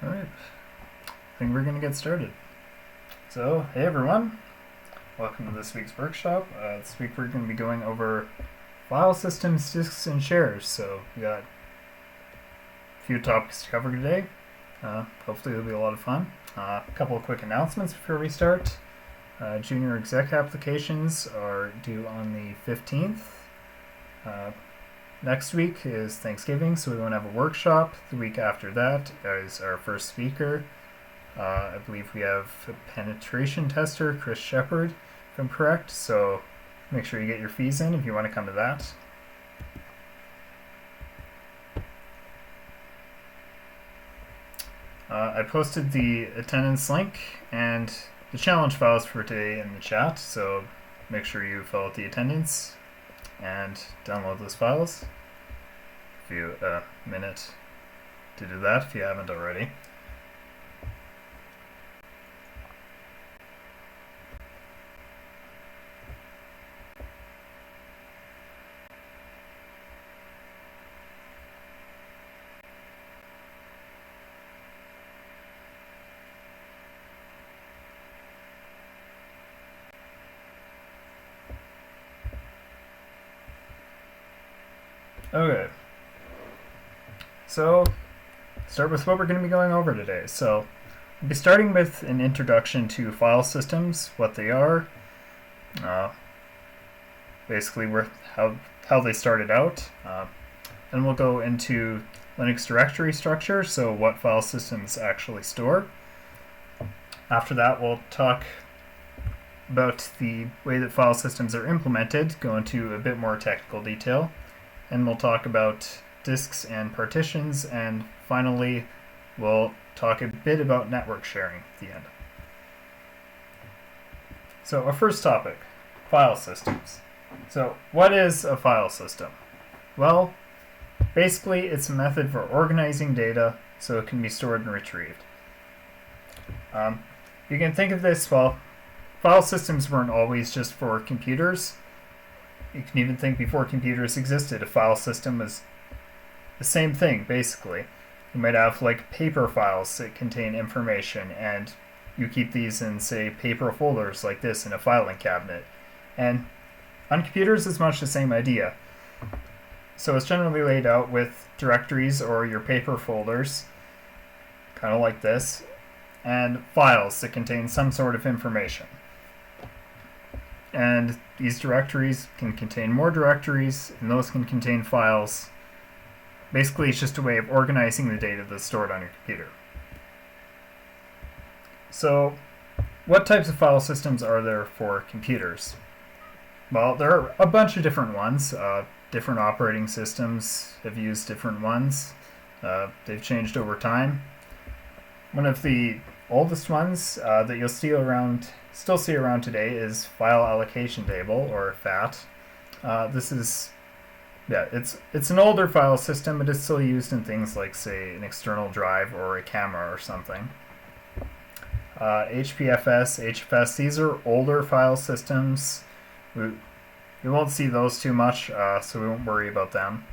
Alright, I think we're going to get started. So, hey everyone, welcome to this week's workshop. This week we're going to be going over file systems, disks, and shares. So, we got a few topics to cover today. Hopefully it'll be a lot of fun. A couple of quick announcements before we start. Junior exec applications are due on the 15th. Next week is Thanksgiving, so we won't have a workshop. The week after that is our first speaker. I believe we have a penetration tester, Chris Shepard, if I'm correct. So make sure you get your fees in if you want to come to that. I posted the attendance link and the challenge files for today in the chat, so make sure you fill out the attendance and download those files. Give you a minute to do that if you haven't already. Okay. So, start with what we're going to be going over today. So, we'll be starting with an introduction to file systems, what they are, basically how they started out, and we'll go into Linux directory structure, so what file systems actually store. After that, we'll talk about the way that file systems are implemented, go into a bit more technical detail, and we'll talk about disks and partitions, and finally we'll talk a bit about network sharing at the end. So our first topic, file systems. So what is a file system? Well, basically it's a method for organizing data so it can be stored and retrieved. You can think of this, well, file systems weren't always just for computers. You can even think before computers existed, a file system was the same thing, basically. You might have like paper files that contain information, and you keep these in, say, paper folders like this in a filing cabinet. And on computers, it's much the same idea. So it's generally laid out with directories or your paper folders, kind of like this, and files that contain some sort of information. And these directories can contain more directories, and those can contain files. Basically, it's just a way of organizing the data that's stored on your computer. So, what types of file systems are there for computers? Well, there are a bunch of different ones. Different operating systems have used different ones. They've changed over time. One of the oldest ones that you'll still see around today is File Allocation Table, or FAT. It's an older file system, but it's still used in things like, say, an external drive or a camera or something. HPFS, HFS, these are older file systems. We won't see those too much, so we won't worry about them.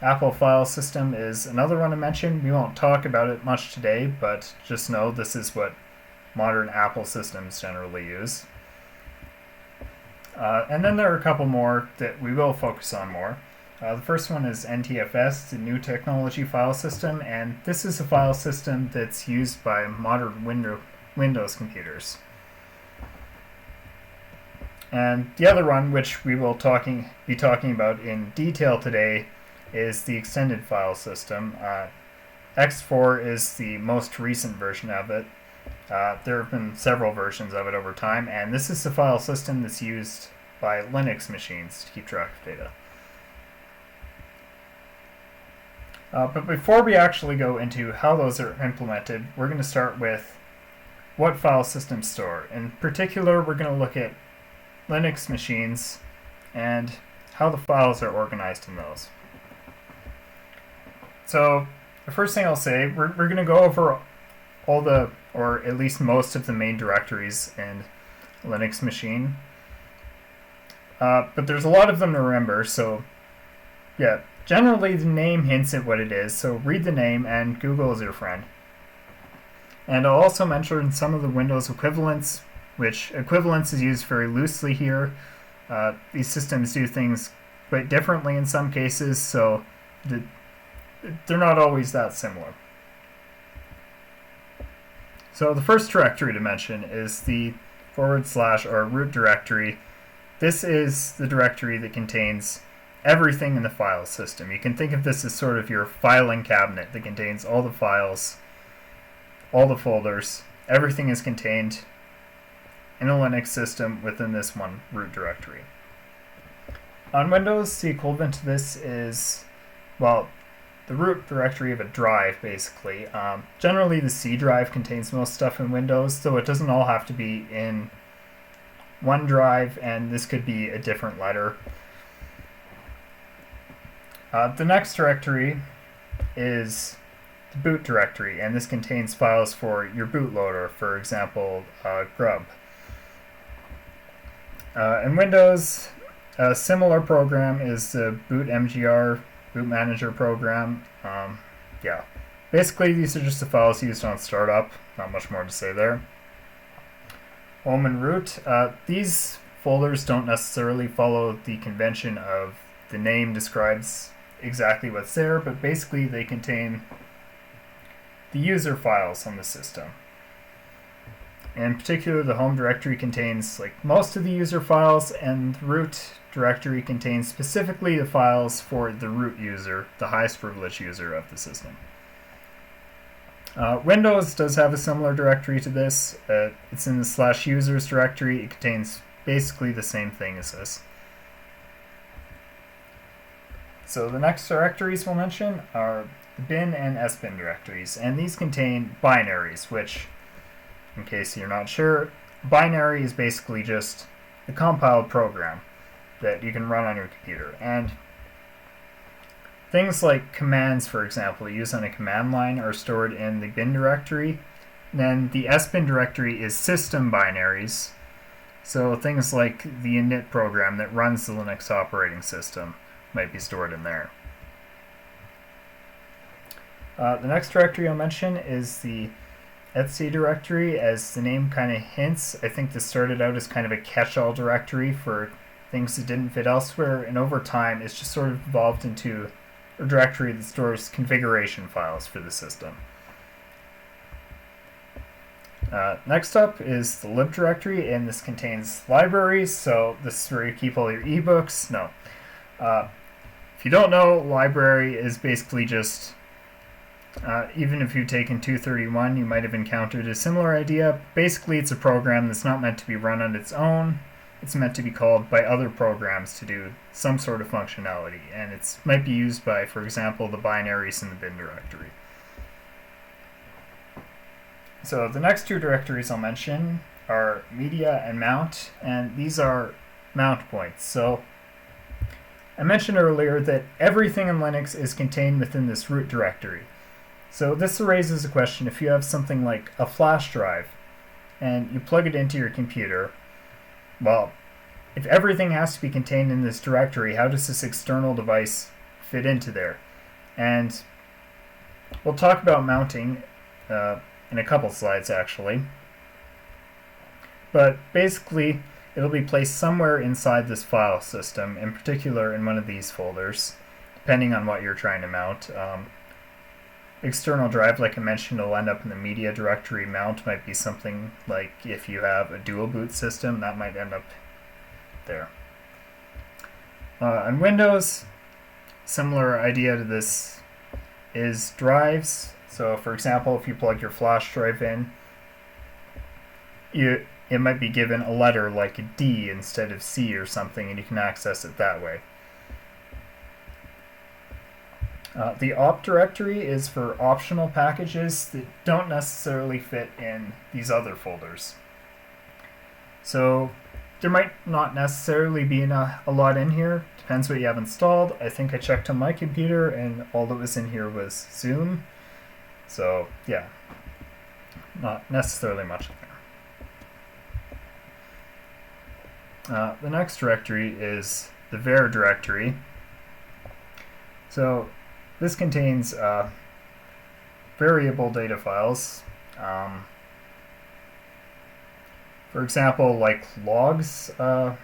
Apple File System is another one to mention. We won't talk about it much today, but just know this is what modern Apple systems generally use. And then there are a couple more that we will focus on more. The first one is Ntfs, the New Technology File System, and this is a file system that's used by modern Windows computers. And the other one, which we will be talking about in detail today, is the Extended File System. X4 is the most recent version of it. There have been several versions of it over time, and this is the file system that's used by Linux machines to keep track of data. But before we actually go into how those are implemented, we're going to start with what file systems store. In particular, we're going to look at Linux machines and how the files are organized in those. So the first thing I'll say, we're going to go over all the, or at least most of the main directories in Linux machine. But there's a lot of them to remember, so yeah, generally the name hints at what it is, so read the name and Google is your friend. And I'll also mention some of the Windows equivalents, which equivalence is used very loosely here. These systems do things quite differently in some cases, so they're not always that similar. So the first directory to mention is the / or root directory. This is the directory that contains everything in the file system. You can think of this as sort of your filing cabinet that contains all the files, all the folders. Everything is contained in a Linux system within this one root directory. On Windows, the equivalent to this is, well, the root directory of a drive, basically. Generally, the C drive contains most stuff in Windows, so it doesn't all have to be in one drive, and this could be a different letter. The next directory is the boot directory, and this contains files for your bootloader, for example, grub. In Windows, a similar program is the bootmgr boot manager program. Basically these are just the files used on startup. Not much more to say there. Home and root. These folders don't necessarily follow the convention of the name describes exactly what's there, but basically they contain the user files on the system. In particular, the home directory contains most of the user files, and the root directory contains specifically the files for the root user, the highest privilege user of the system. Windows does have a similar directory to this. It's in the /users directory. It contains basically the same thing as this. So the next directories we'll mention are the bin and sbin directories, and these contain binaries, which, in case you're not sure, binary is basically just a compiled program that you can run on your computer. And things like commands, for example, used on a command line are stored in the bin directory. And then the sbin directory is system binaries. So things like the init program that runs the Linux operating system might be stored in there. The next directory I'll mention is the etc directory. As the name kind of hints, I think this started out as kind of a catch-all directory for things that didn't fit elsewhere, and over time it's just sort of evolved into a directory that stores configuration files for the system. Next up is the lib directory, and this contains libraries, so this is where you keep all your ebooks. No. If you don't know, library is basically just, even if you've taken 231, you might have encountered a similar idea. Basically, it's a program that's not meant to be run on its own. It's meant to be called by other programs to do some sort of functionality, and it might be used by, for example, the binaries in the bin directory. So the next two directories I'll mention are media and mount, and these are mount points. So I mentioned earlier that everything in Linux is contained within this root directory. So this raises a question: if you have something like a flash drive and you plug it into your computer, well, if everything has to be contained in this directory, how does this external device fit into there? And we'll talk about mounting in a couple slides, actually. But basically, it'll be placed somewhere inside this file system, in particular in one of these folders, depending on what you're trying to mount. External drive, like I mentioned, will end up in the media directory. Mount might be something like if you have a dual boot system, that might end up there. On Windows, similar idea to this is drives. So for example, if you plug your flash drive in, it might be given a letter like a D instead of C or something, and you can access it that way. The op directory is for optional packages that don't necessarily fit in these other folders. So there might not necessarily be a lot in here. Depends what you have installed. I think I checked on my computer and all that was in here was Zoom. So yeah, not necessarily much in there. The next directory is the Var Directory. So this contains variable data files. For example, like logs of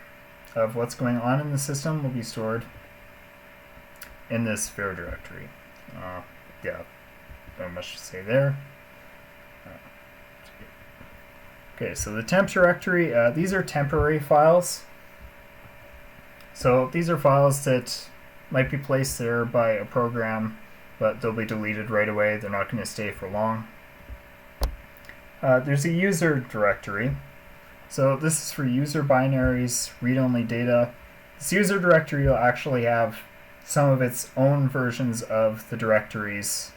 what's going on in the system will be stored in this Var directory. Yeah, not much to say there. Okay, so the temp directory, these are temporary files. So these are files that might be placed there by a program, but they'll be deleted right away. They're not going to stay for long. There's a user directory. So this is for user binaries, read-only data. This user directory will actually have some of its own versions of the directories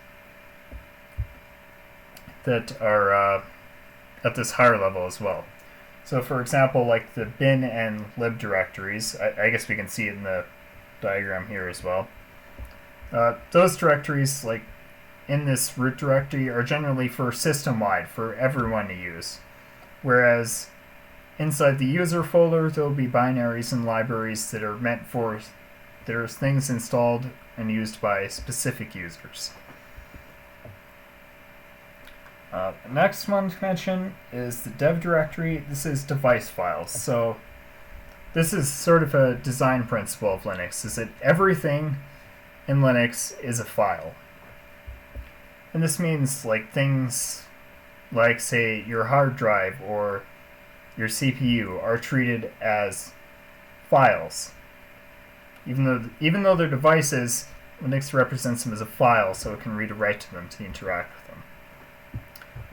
that are at this higher level as well. So for example, like the bin and lib directories, I guess we can see it in the diagram here as well. Those directories, like in this root directory, are generally for system-wide, for everyone to use. Whereas inside the user folder, there will be binaries and libraries that are meant for, there's things installed and used by specific users. The next one to mention is the dev directory. This is device files. So this is sort of a design principle of Linux, is that everything in Linux is a file. And this means like things like, say, your hard drive or your CPU are treated as files. Even though they're devices, Linux represents them as a file, so it can read or write to them to interact with them.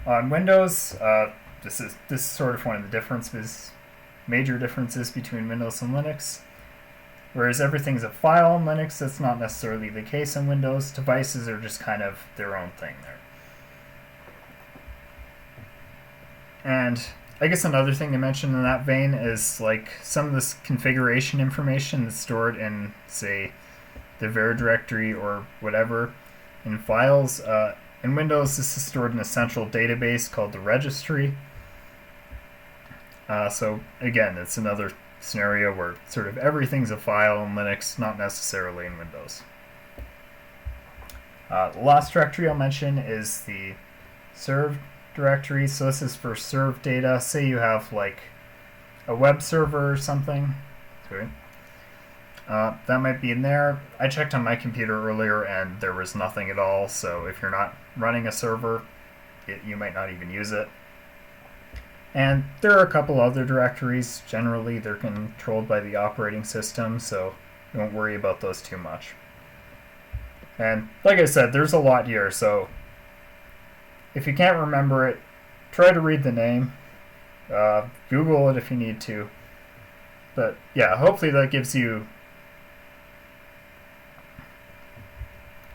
On Windows, this is sort of one of the major differences between Windows and Linux. Whereas everything's a file in Linux, that's not necessarily the case in Windows. Devices are just kind of their own thing there. And I guess another thing to mention in that vein is like some of this configuration information that's stored in, say, the Var directory or whatever in files. In Windows, this is stored in a central database called the registry. So again, it's another scenario where sort of everything's a file in Linux, not necessarily in Windows. The last directory I'll mention is the serve directory. So this is for serve data. Say you have like a web server or something. Sorry. That might be in there. I checked on my computer earlier and there was nothing at all. So if you're not running a server, you might not even use it. And there are a couple other directories. Generally, they're controlled by the operating system, so you won't worry about those too much. And like I said, there's a lot here, so if you can't remember it, try to read the name. Google it if you need to. But yeah, hopefully that gives you...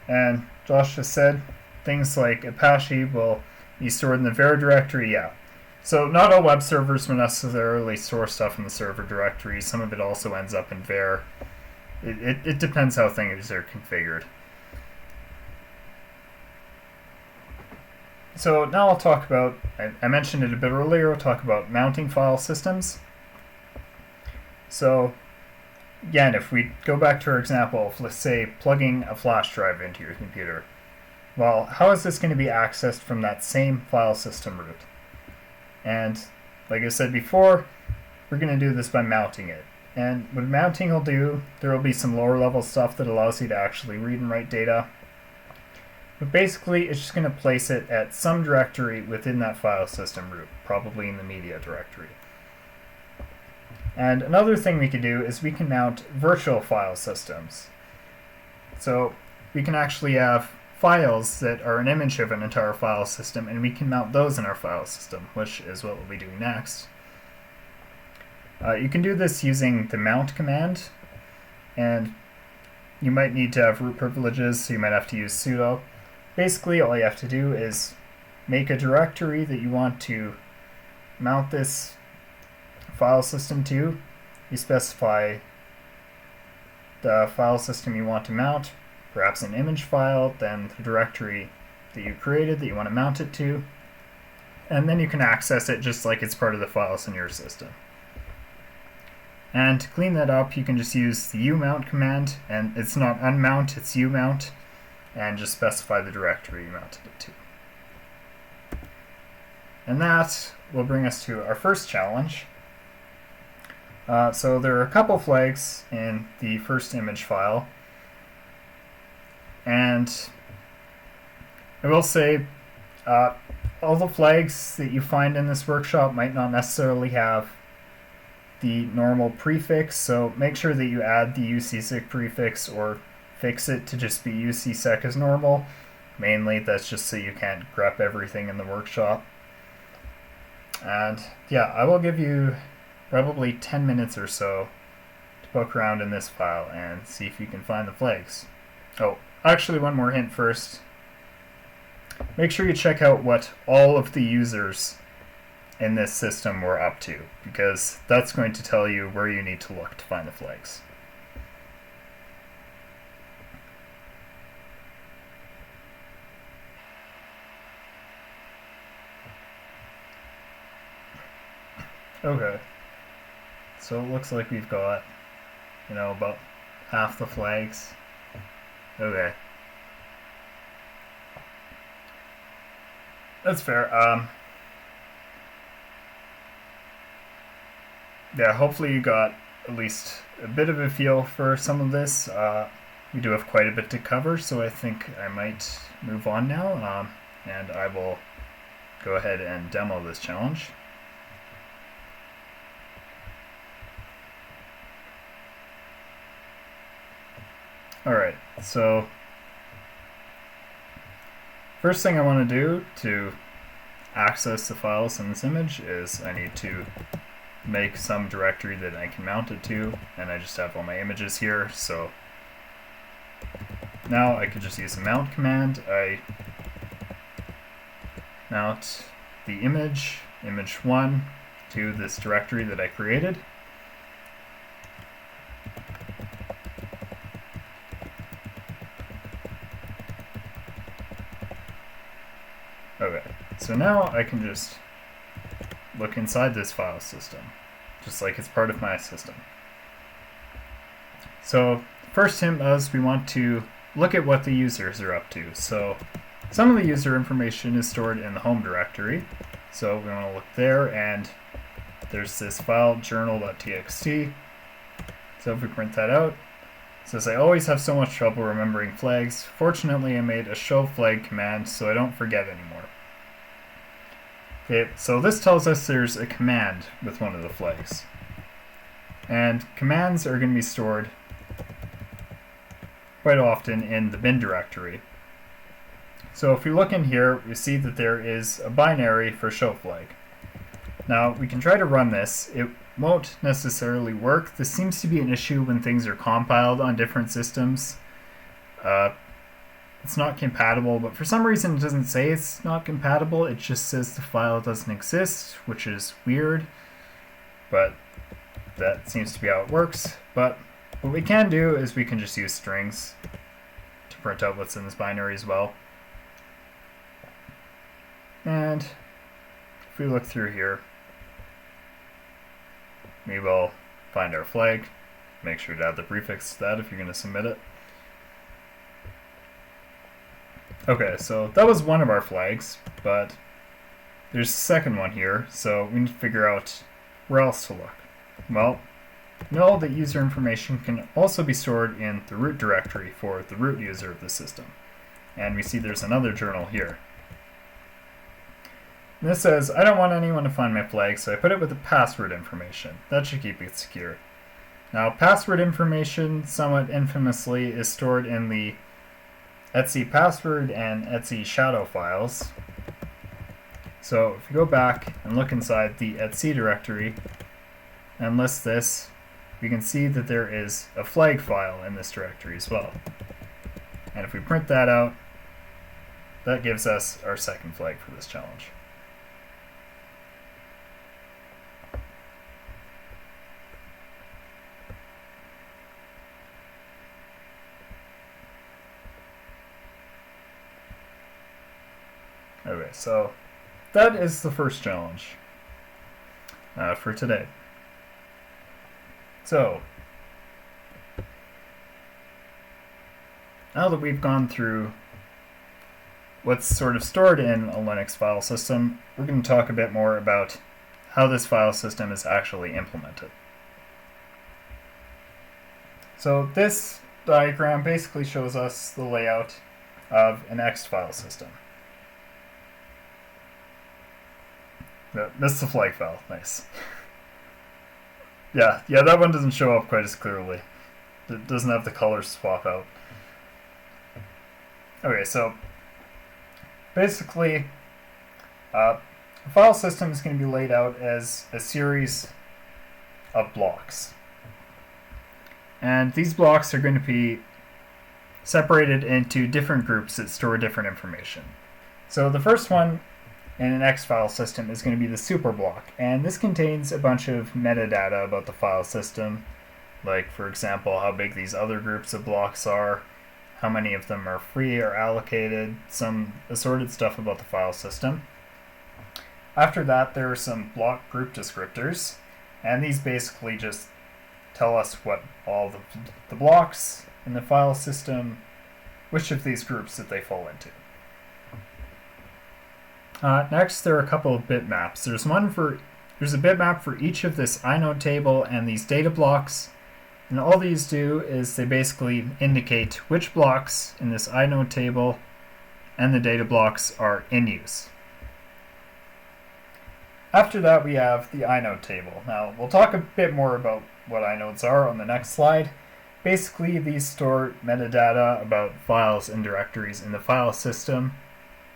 And Josh just said, things like Apache will be stored in the Var directory, yeah. So not all web servers will necessarily store stuff in the server directory. Some of it also ends up in Var. It depends how things are configured. So now I'll talk about, I mentioned it a bit earlier, I'll talk about mounting file systems. So again, if we go back to our example of, let's say, plugging a flash drive into your computer. Well, how is this going to be accessed from that same file system root? And like I said before, we're going to do this by mounting it. And what mounting will do, there will be some lower level stuff that allows you to actually read and write data. But basically, it's just going to place it at some directory within that file system root, probably in the media directory. And another thing we can do is we can mount virtual file systems. So we can actually have files that are an image of an entire file system, and we can mount those in our file system, which is what we'll be doing next. You can do this using the mount command, and you might need to have root privileges, so you might have to use sudo. Basically, all you have to do is make a directory that you want to mount this file system to. You specify the file system you want to mount, perhaps an image file, then the directory that you created that you want to mount it to, and then you can access it just like it's part of the files in your system. And to clean that up, you can just use the umount command, and it's not unmount, it's umount, and just specify the directory you mounted it to. And that will bring us to our first challenge. So there are a couple flags in the first image file. And I will say all the flags that you find in this workshop might not necessarily have the normal prefix, so make sure that you add the ucsec prefix or fix it to just be ucsec as normal. Mainly that's just so you can't grep everything in the workshop. And yeah, I will give you probably 10 minutes or so to poke around in this file and see if you can find the flags. Oh, actually one more hint first. Make sure you check out what all of the users in this system were up to, because that's going to tell you where you need to look to find the flags. Okay, so it looks like we've got, about half the flags. Okay. That's fair. Yeah, hopefully you got at least a bit of a feel for some of this. We do have quite a bit to cover, so I think I might move on now, and I will go ahead and demo this challenge. Alright, so first thing I want to do to access the files in this image is I need to make some directory that I can mount it to, and I just have all my images here, so now I could just use the mount command. I mount the image 1 to this directory that I created. Okay, so now I can just look inside this file system, just like it's part of my system. So first hint is we want to look at what the users are up to. So some of the user information is stored in the home directory. So we want to look there, and there's this file journal.txt. So if we print that out, it says I always have so much trouble remembering flags. Fortunately, I made a show flag command so I don't forget anymore. Okay, so this tells us there's a command with one of the flags. And commands are going to be stored quite often in the bin directory. So if we look in here, we see that there is a binary for show flag. Now we can try to run this. It won't necessarily work. This seems to be an issue when things are compiled on different systems. It's not compatible, but for some reason it doesn't say it's not compatible. It just says the file doesn't exist, which is weird, but that seems to be how it works. But what we can do is we can just use strings to print out what's in this binary as well. And if we look through here, we will find our flag. Make sure to add the prefix to that if you're going to submit it. Okay, so that was one of our flags, but there's a second one here, so we need to figure out where else to look. Well, know that user information can also be stored in the root directory for the root user of the system. And we see there's another journal here. And this says, I don't want anyone to find my flag, so I put it with the password information. That should keep it secure. Now, password information, somewhat infamously, is stored in the etc password and etc shadow files. So if you go back and look inside the etc directory and list this, we can see that there is a flag file in this directory as well. And if we print that out, that gives us our second flag for this challenge. Okay, so that is the first challenge for today. So, now that we've gone through what's sort of stored in a Linux file system, we're going to talk a bit more about how this file system is actually implemented. So this diagram basically shows us the layout of an X file system. That's the flag file, nice. yeah, that one doesn't show up quite as clearly. It doesn't have the colors swap out. Okay, so basically, a file system is going to be laid out as a series of blocks. And these blocks are going to be separated into different groups that store different information. So the first one in an X file system is going to be the super block, and this contains a bunch of metadata about the file system, like, for example, how big these other groups of blocks are, how many of them are free or allocated, some assorted stuff about the file system. After that, there are some block group descriptors, and these basically just tell us what all the blocks in the file system, which of these groups that they fall into. Next, there are a couple of bitmaps. There's a bitmap for each of this inode table and these data blocks, and all these do is they basically indicate which blocks in this inode table and the data blocks are in use. After that, we have the inode table. Now, we'll talk a bit more about what inodes are on the next slide. Basically, these store metadata about files and directories in the file system.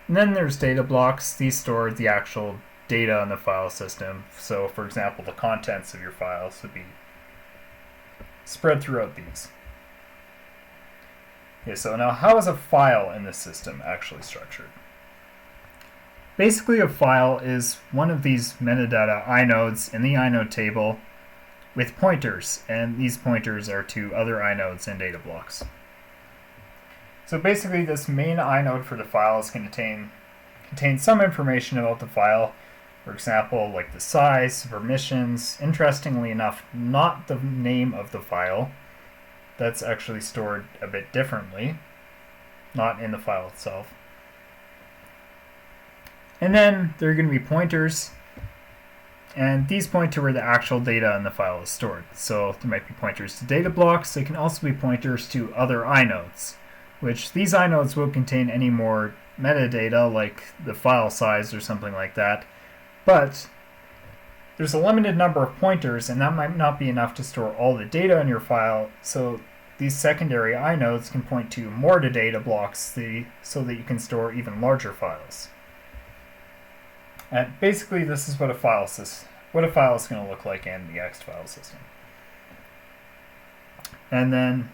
And then there's data blocks. These store the actual data in the file system. So, for example, the contents of your files would be spread throughout these. Okay, so now how is a file in this system actually structured? Basically, a file is one of these metadata inodes in the inode table with pointers, and these pointers are to other inodes and data blocks. So basically, this main inode for the file is going to contain some information about the file. For example, like the size, permissions. Interestingly enough, not the name of the file. That's actually stored a bit differently, not in the file itself. And then there are going to be pointers, and these point to where the actual data in the file is stored. So there might be pointers to data blocks. They can also be pointers to other inodes, which these inodes will contain any more metadata, like the file size or something like that. But there's a limited number of pointers, and that might not be enough to store all the data in your file, so these secondary inodes can point to more data blocks so that you can store even larger files. And basically, this is what a file is going to look like in the X file system. And then,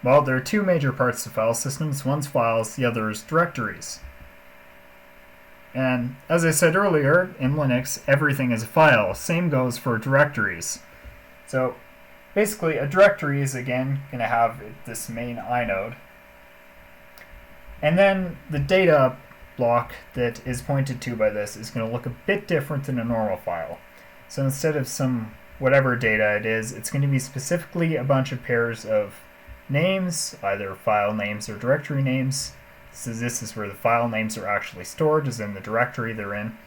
well, there are two major parts to file systems. One's files, the other is directories. And as I said earlier, in Linux, everything is a file. Same goes for directories. So basically, a directory is, again, going to have this main inode. And then the data block that is pointed to by this is going to look a bit different than a normal file. So instead of some whatever data it is, it's going to be specifically a bunch of pairs of names, either file names or directory names. So this is where the file names are actually stored, as in the directory they're in.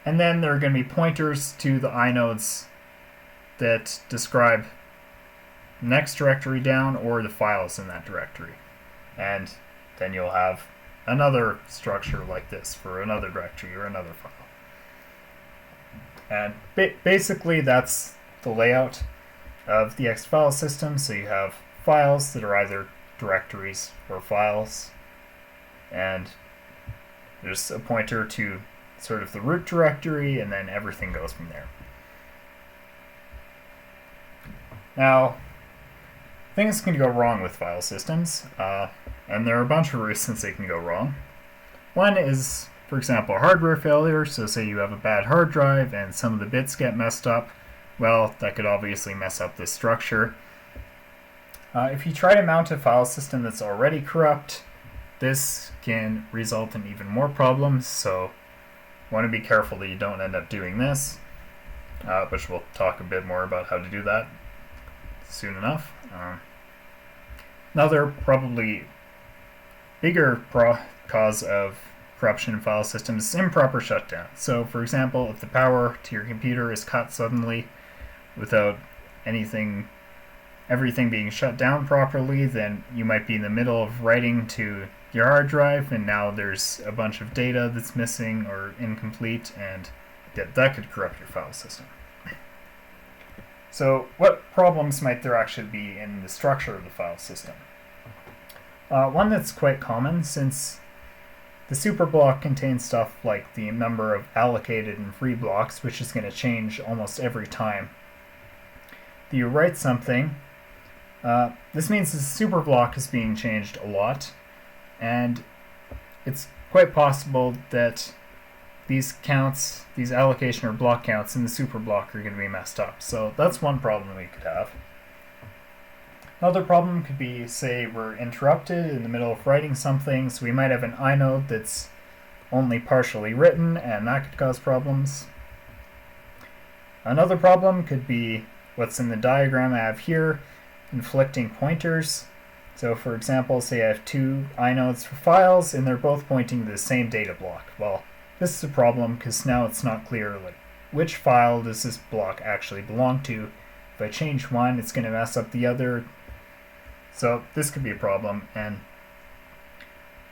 And then there are going to be pointers to the inodes that describe the next directory down or the files in that directory. And then you'll have another structure like this for another directory or another file. And basically that's the layout of the X file system. So you have files that are either directories or files, and there's a pointer to sort of the root directory, and then everything goes from there. Now, things can go wrong with file systems, and there are a bunch of reasons they can go wrong. One is, for example, hardware failure. So say you have a bad hard drive and some of the bits get messed up. Well, that could obviously mess up this structure. If you try to mount a file system that's already corrupt, this can result in even more problems. So you want to be careful that you don't end up doing this, which we'll talk a bit more about how to do that soon enough. Another probably bigger cause of corruption in file systems is improper shutdown. So, for example, if the power to your computer is cut suddenly without everything being shut down properly, then you might be in the middle of writing to your hard drive, and now there's a bunch of data that's missing or incomplete, and that could corrupt your file system. So what problems might there actually be in the structure of the file system? One that's quite common, since the superblock contains stuff like the number of allocated and free blocks, which is going to change almost every time that you write something. This means the superblock is being changed a lot, and it's quite possible that these counts, these allocation or block counts in the superblock are going to be messed up. So that's one problem we could have. Another problem could be, say, we're interrupted in the middle of writing something, so we might have an inode that's only partially written, and that could cause problems. Another problem could be what's in the diagram I have here, conflicting pointers. So for example, say I have two inodes for files, and they're both pointing to the same data block. Well, this is a problem because now it's not clear which file does this block actually belong to. If I change one, it's going to mess up the other. So this could be a problem, and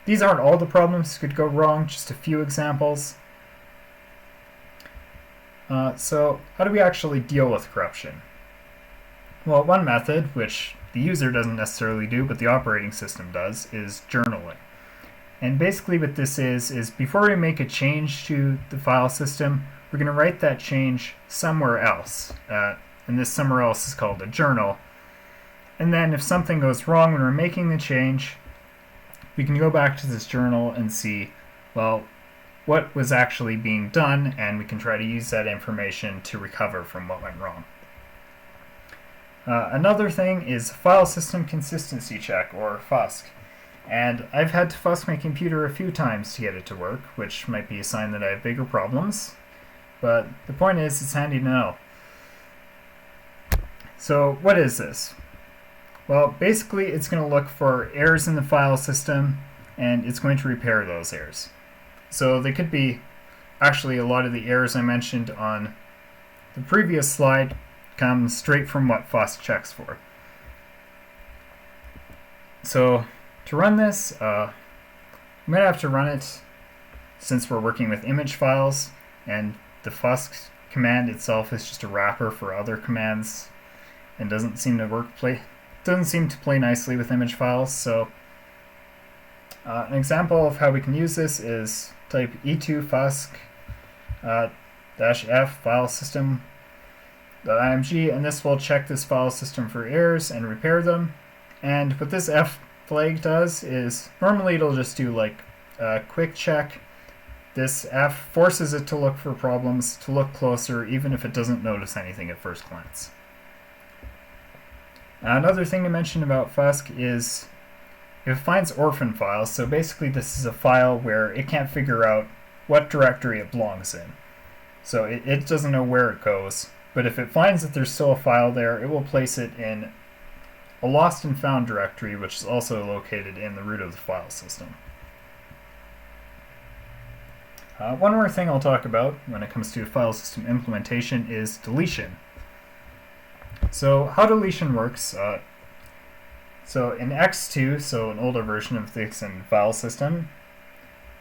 these aren't all the problems that could go wrong, just a few examples. So how do we actually deal with corruption? Well, one method, which the user doesn't necessarily do, but the operating system does, is journaling. And basically what this is before we make a change to the file system, we're going to write that change somewhere else. And this somewhere else is called a journal. And then if something goes wrong when we're making the change, we can go back to this journal and see, well, what was actually being done, and we can try to use that information to recover from what went wrong. Another thing is file system consistency check, or FUSC. And I've had to FUSC my computer a few times to get it to work, which might be a sign that I have bigger problems. But the point is, it's handy to know. So what is this? Well, basically it's going to look for errors in the file system, and it's going to repair those errors. So they could be, actually a lot of the errors I mentioned on the previous slide come straight from what FUSC checks for. So to run this, I'm going to have to run it since we're working with image files, and the FUSC command itself is just a wrapper for other commands and doesn't seem to play nicely with image files. So an example of how we can use this is type e2 fusc -f filesystem.img, and this will check this file system for errors and repair them. And what this F flag does is, normally it'll just do like a quick check. This F forces it to look for problems, to look closer, even if it doesn't notice anything at first glance. Another thing to mention about FUSC is if it finds orphan files, so basically this is a file where it can't figure out what directory it belongs in. So it doesn't know where it goes, but if it finds that there's still a file there, it will place it in a lost and found directory, which is also located in the root of the file system. One more thing I'll talk about when it comes to file system implementation is deletion. So how deletion works, so in X2, so an older version of this in file system,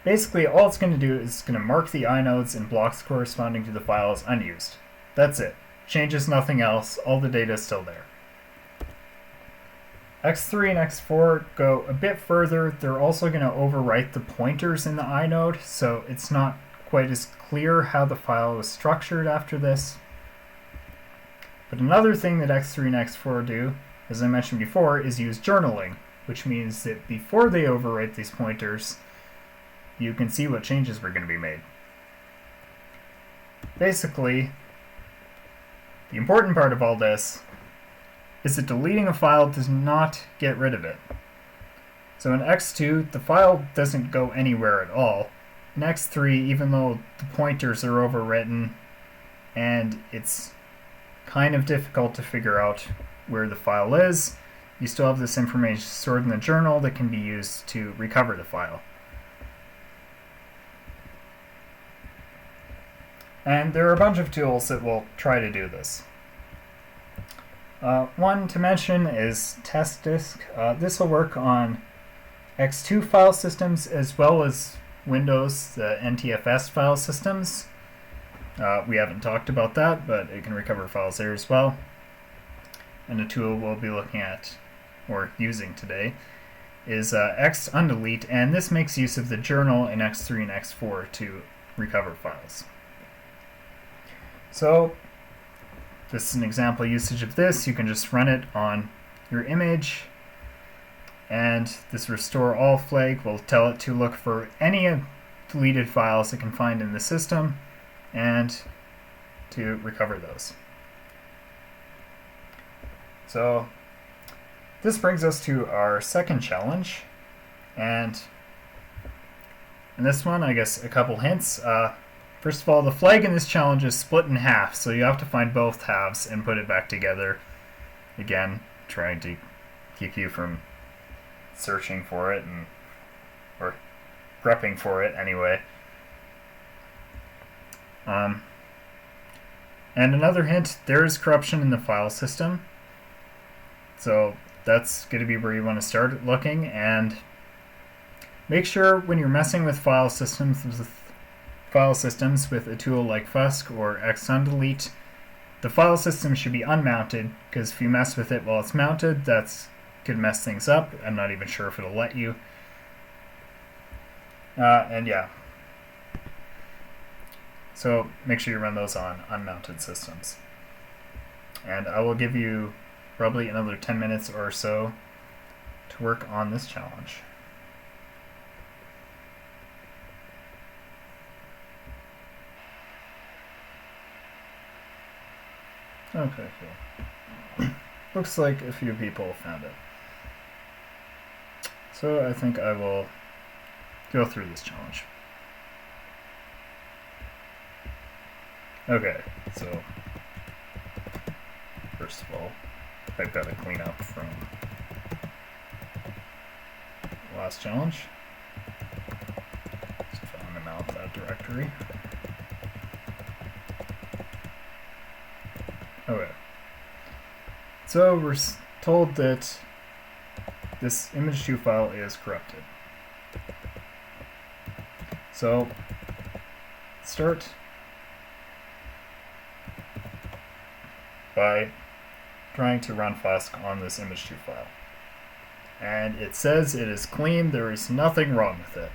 basically all it's going to do is going to mark the inodes and blocks corresponding to the file as unused. That's it. Changes nothing else. All the data is still there. X3 and X4 go a bit further. They're also going to overwrite the pointers in the inode, so it's not quite as clear how the file was structured after this. But another thing that X3 and X4 do, as I mentioned before, is use journaling, which means that before they overwrite these pointers, you can see what changes were going to be made. Basically, the important part of all this is that deleting a file does not get rid of it. So in X2, the file doesn't go anywhere at all. In X3, even though the pointers are overwritten and it's kind of difficult to figure out where the file is, you still have this information stored in the journal that can be used to recover the file. And there are a bunch of tools that will try to do this. One to mention is test disk. This will work on X2 file systems as well as Windows, the Ntfs file systems. We haven't talked about that, but it can recover files there as well. And a tool we'll be looking at or using today is Undelete, and this makes use of the journal in X3 and X4 to recover files. So this is an example usage of this. You can just run it on your image, and this restore all flag will tell it to look for any deleted files it can find in the system and to recover those. So this brings us to our second challenge, and in this one, I guess a couple hints. First of all, the flag in this challenge is split in half, so you have to find both halves and put it back together. Again, trying to keep you from searching for it or grepping for it anyway. And another hint, there is corruption in the file system. So that's going to be where you want to start looking, and make sure when you're messing with file systems with a tool like Fusk or Undelete, the file system should be unmounted, because if you mess with it while it's mounted, that's could mess things up. I'm not even sure if it'll let you. And yeah. So make sure you run those on unmounted systems. And I will give you probably another 10 minutes or so to work on this challenge. Okay, cool. Looks like a few people found it. So I think I will go through this challenge. Okay, so first of all, I've got to clean up from the last challenge. So if I'm going to mount that directory. Okay. So we're told that this image2 file is corrupted. So start by trying to run Fusk on this image2 file. And it says it is clean, there is nothing wrong with it.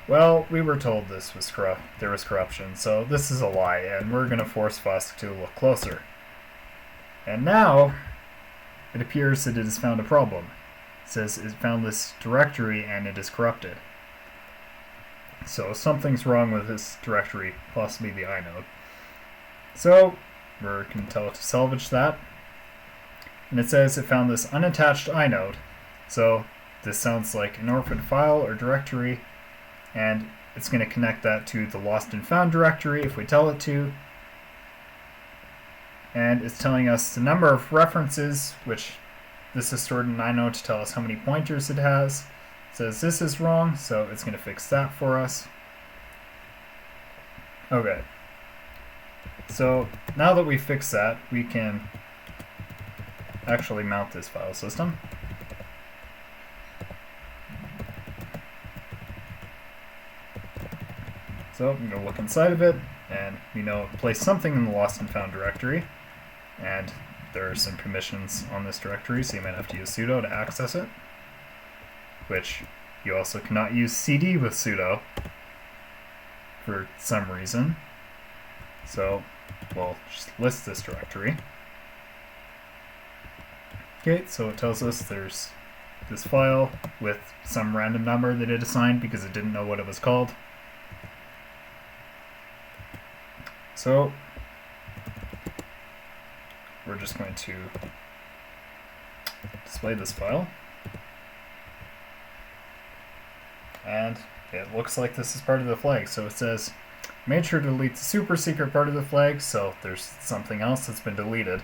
Well, we were told this was there was corruption, so this is a lie, and we're going to force Fusk to look closer. And now, it appears that it has found a problem. It says it found this directory and it is corrupted. So something's wrong with this directory, possibly the inode. So, we're going to tell it to salvage that. And it says it found this unattached inode. So, this sounds like an orphan file or directory, and it's going to connect that to the lost and found directory if we tell it to. And it's telling us the number of references, which this is stored in inode to tell us how many pointers it has. It says this is wrong, so it's going to fix that for us. Okay. So now that we fixed that, we can actually mount this file system. So I'm going to look inside of it, and we know it placed something in the lost and found directory. And there are some permissions on this directory, so you might have to use sudo to access it, which you also cannot use cd with sudo for some reason. So we'll just list this directory. Okay, so it tells us there's this file with some random number that it assigned because it didn't know what it was called. So we're just going to display this file. And it looks like this is part of the flag. So it says, made sure to delete the super secret part of the flag, so there's something else that's been deleted.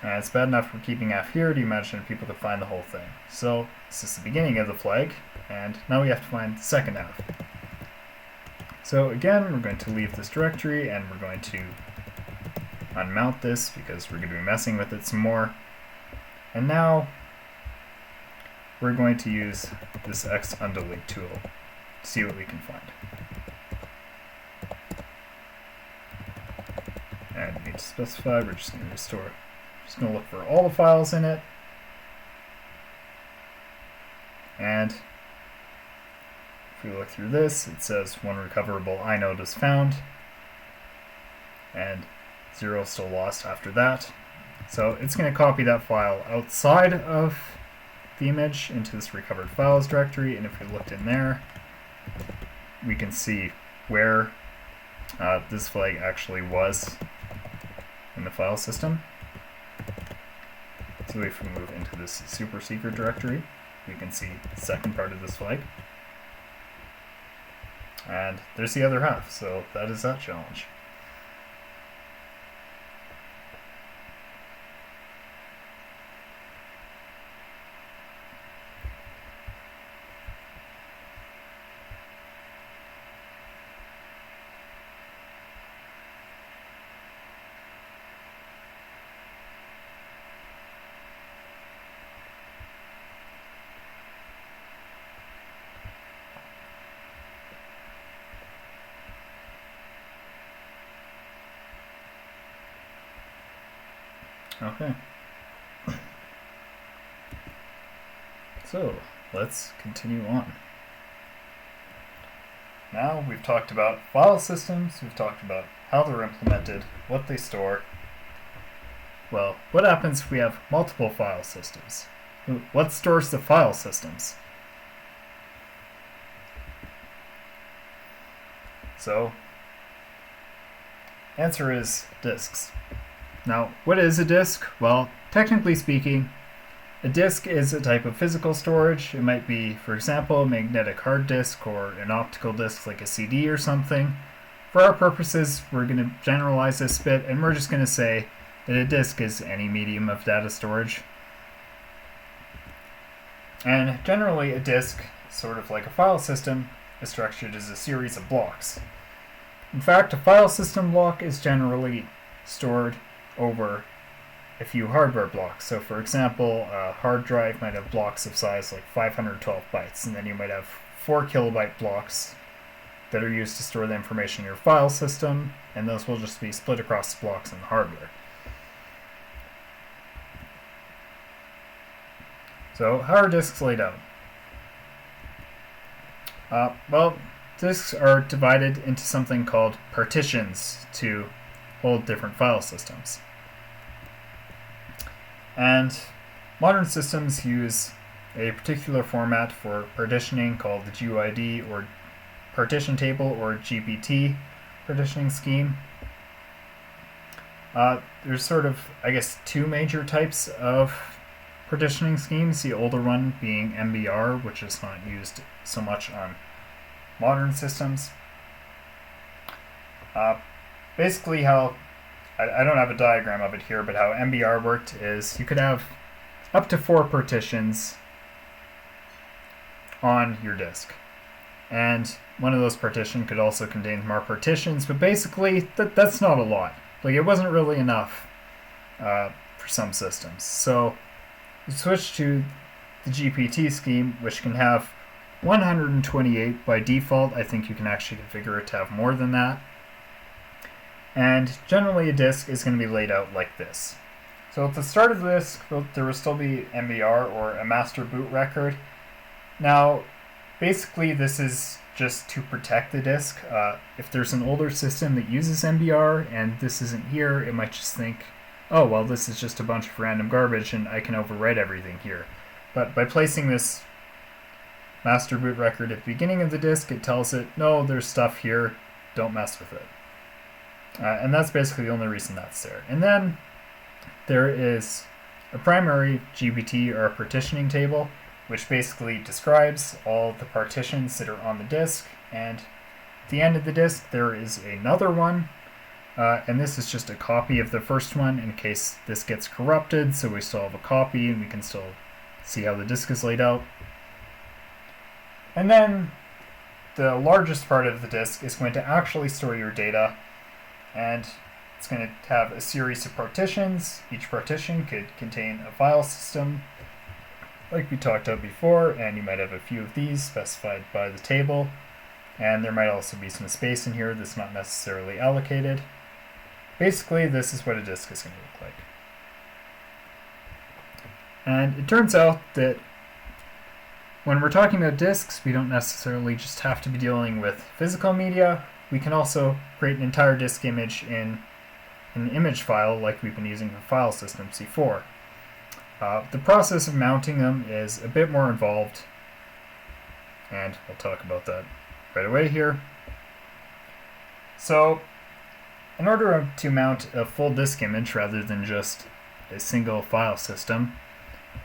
And it's bad enough we're keeping F here. Do you imagine people could find the whole thing? So this is the beginning of the flag, and now we have to find the second F. So again, we're going to leave this directory, and we're going to unmount this because we're going to be messing with it some more. And now we're going to use this Undelete Tool to see what we can find. And we need to specify, we're just going to restore. Just going to look for all the files in it. And if we look through this, it says one recoverable inode is found, and 0 still lost after that. So it's going to copy that file outside of the image into this recovered files directory, and if we looked in there, we can see where this flag actually was in the file system. So if we move into this super secret directory, we can see the second part of this flag. And there's the other half, so that is that challenge. Okay. So, let's continue on. Now we've talked about file systems, we've talked about how they're implemented, what they store. Well, what happens if we have multiple file systems? What stores the file systems? So, answer is disks. Now, what is a disk? Well, technically speaking, a disk is a type of physical storage. It might be, for example, a magnetic hard disk or an optical disk like a CD or something. For our purposes, we're going to generalize this bit, and we're just going to say that a disk is any medium of data storage. And generally, a disk, sort of like a file system, is structured as a series of blocks. In fact, a file system block is generally stored over a few hardware blocks. So for example, a hard drive might have blocks of size like 512 bytes, and then you might have 4 kilobyte blocks that are used to store the information in your file system, and those will just be split across the blocks in the hardware. So how are disks laid out? Well, disks are divided into something called partitions to hold different file systems. And modern systems use a particular format for partitioning called the GUID or partition table or GPT partitioning scheme. There's sort of, I guess, two major types of partitioning schemes, the older one being MBR, which is not used so much on modern systems. Basically how, I don't have a diagram of it here, but how MBR worked is you could have up to 4 partitions on your disk. And one of those partitions could also contain more partitions, but basically that's not a lot. Like, it wasn't really enough for some systems. So we switched to the GPT scheme, which can have 128 by default. I think you can actually configure it to have more than that. And generally a disk is going to be laid out like this. So at the start of the disk, there will still be MBR or a master boot record. Now, basically this is just to protect the disk. If there's an older system that uses MBR and this isn't here, it might just think, oh, well, this is just a bunch of random garbage and I can overwrite everything here. But by placing this master boot record at the beginning of the disk, it tells it, no, there's stuff here, don't mess with it. And that's basically the only reason that's there. And then there is a primary GPT or a partitioning table, which basically describes all the partitions that are on the disk. And at the end of the disk, there is another one And this is just a copy of the first one in case this gets corrupted, so we still have a copy and we can still see how the disk is laid out. And then the largest part of the disk is going to actually store your data, and it's going to have a series of partitions. Each partition could contain a file system, like we talked about before, and you might have a few of these specified by the table. And there might also be some space in here that's not necessarily allocated. Basically, this is what a disk is going to look like. And it turns out that when we're talking about disks, we don't necessarily just have to be dealing with physical media. We can also create an entire disk image in an image file like we've been using for Filesystems before. The process of mounting them is a bit more involved, and we'll talk about that right away here. So, in order to mount a full disk image rather than just a single file system,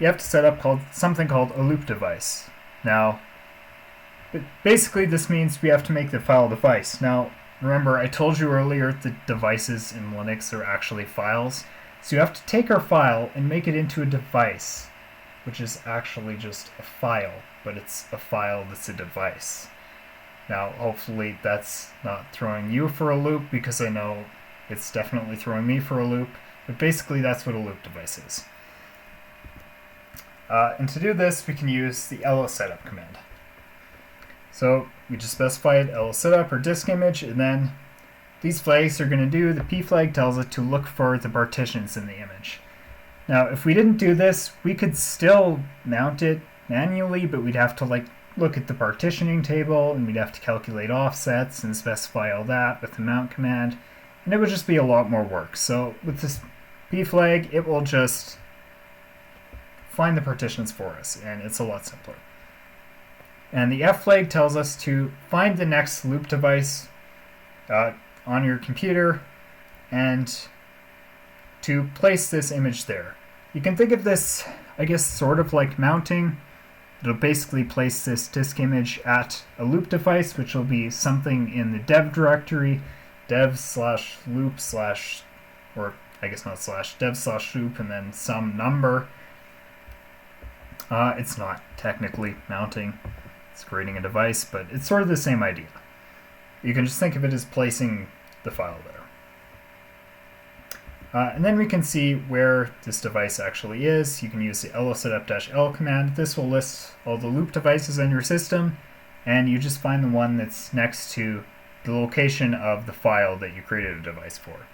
you have to set up something called a loop device. Now, basically this means we have to make the file device. Now, remember I told you earlier that devices in Linux are actually files. So you have to take our file and make it into a device, which is actually just a file, but it's a file that's a device. Now, hopefully that's not throwing you for a loop, because I know it's definitely throwing me for a loop, but basically that's what a loop device is. And to do this, we can use the lsetup command. So we just specified lsetup or disk image, and then these flags are going to do, the p flag tells it to look for the partitions in the image. Now, if we didn't do this, we could still mount it manually, but we'd have to look at the partitioning table, and we'd have to calculate offsets and specify all that with the mount command, and it would just be a lot more work. So with this p flag, it will just find the partitions for us, and it's a lot simpler. And the f flag tells us to find the next loop device on your computer and to place this image there. You can think of this, I guess, sort of like mounting. It'll basically place this disk image at a loop device, which will be something in the dev directory, dev/loop/ or I guess not slash, dev/loop and then some number. It's not technically mounting, it's creating a device, but it's sort of the same idea. You can just think of it as placing the file there. And then we can see where this device actually is. You can use the lsetup-l command. This will list all the loop devices on your system, and you just find the one that's next to the location of the file that you created a device for.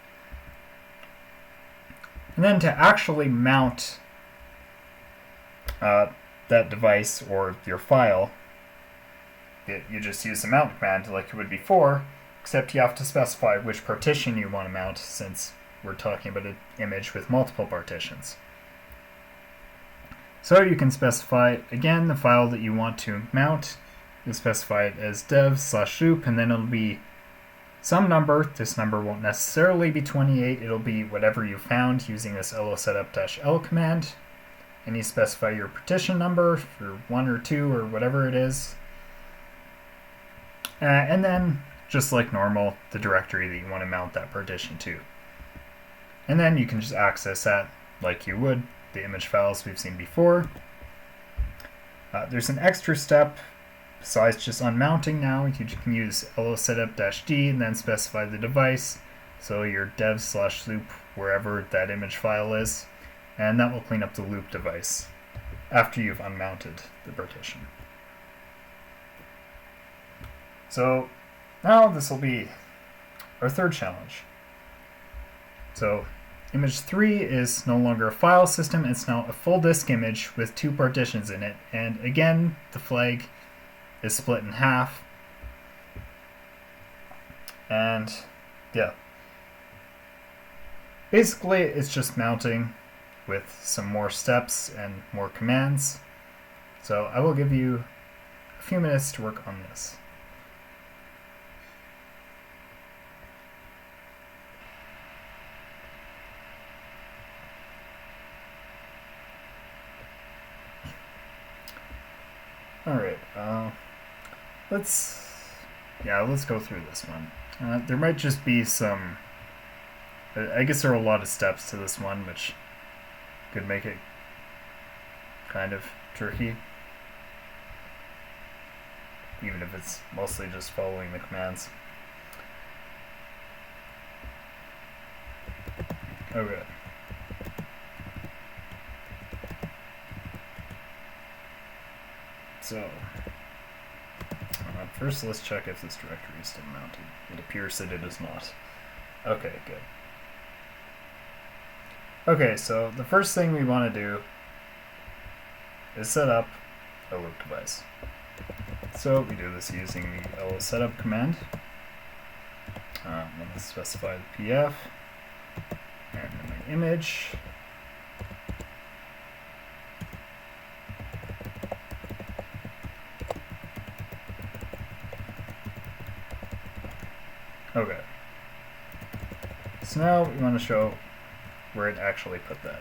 And then to actually mount that device or your file, you just use the mount command like you would before, except you have to specify which partition you want to mount, since we're talking about an image with multiple partitions. So you can specify, again, the file that you want to mount. You specify it as dev/loop, and then it'll be some number. This number won't necessarily be 28. It'll be whatever you found using this lsetup-l command. And you specify your partition number for 1 or 2 or whatever it is. And then, just like normal, the directory that you want to mount that partition to. And then you can just access that like you would the image files we've seen before. There's an extra step besides just unmounting now. You can use lsetup-d and then specify the device, so your dev/loop wherever that image file is, and that will clean up the loop device after you've unmounted the partition. So now this will be our third challenge. So image 3 is no longer a file system, it's now a full disk image with 2 partitions in it, and again the flag is split in half. And yeah, basically it's just mounting with some more steps and more commands. So I will give you a few minutes to work on this. Alright, let's go through this one. There might just be some I guess there are a lot of steps to this one, which could make it kind of tricky, even if it's mostly just following the commands. Okay. So, first let's check if this directory is still mounted. It appears that it is not. Okay, good. Okay, so the first thing we want to do is set up a loop device. So we do this using the lsetup command. I'm going to specify the PF and then my image. Okay. So now we want to show where it actually put that.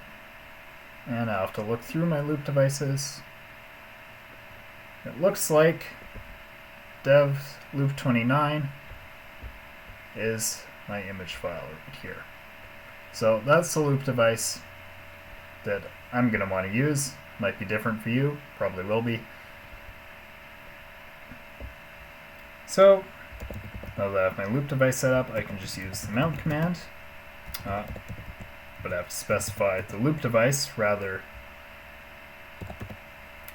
And I'll have to look through my loop devices. It looks like dev loop 29 is my image file right here. So that's the loop device that I'm going to want to use. Might be different for you, probably will be. So now that I have my loop device set up, I can just use the mount command. But I have to specify the loop device rather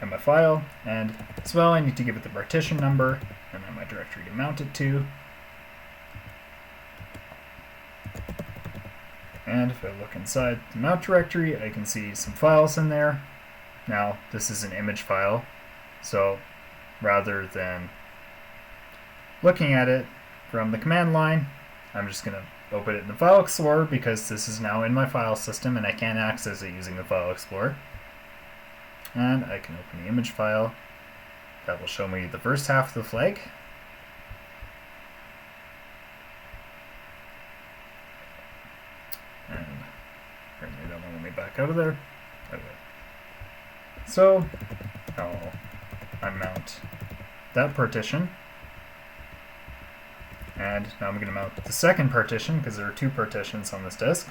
in my file, and as well I need to give it the partition number and then my directory to mount it to. And if I look inside the mount directory, I can see some files in there. Now this is an image file, so rather than looking at it from the command line, I'm just going to open it in the File Explorer because this is now in my file system and I can't access it using the File Explorer. And I can open the image file. That will show me the first half of the flag. And apparently that won't let me back out of there. Okay. So I'll unmount that partition. And now I'm going to mount the second partition because there are two partitions on this disk.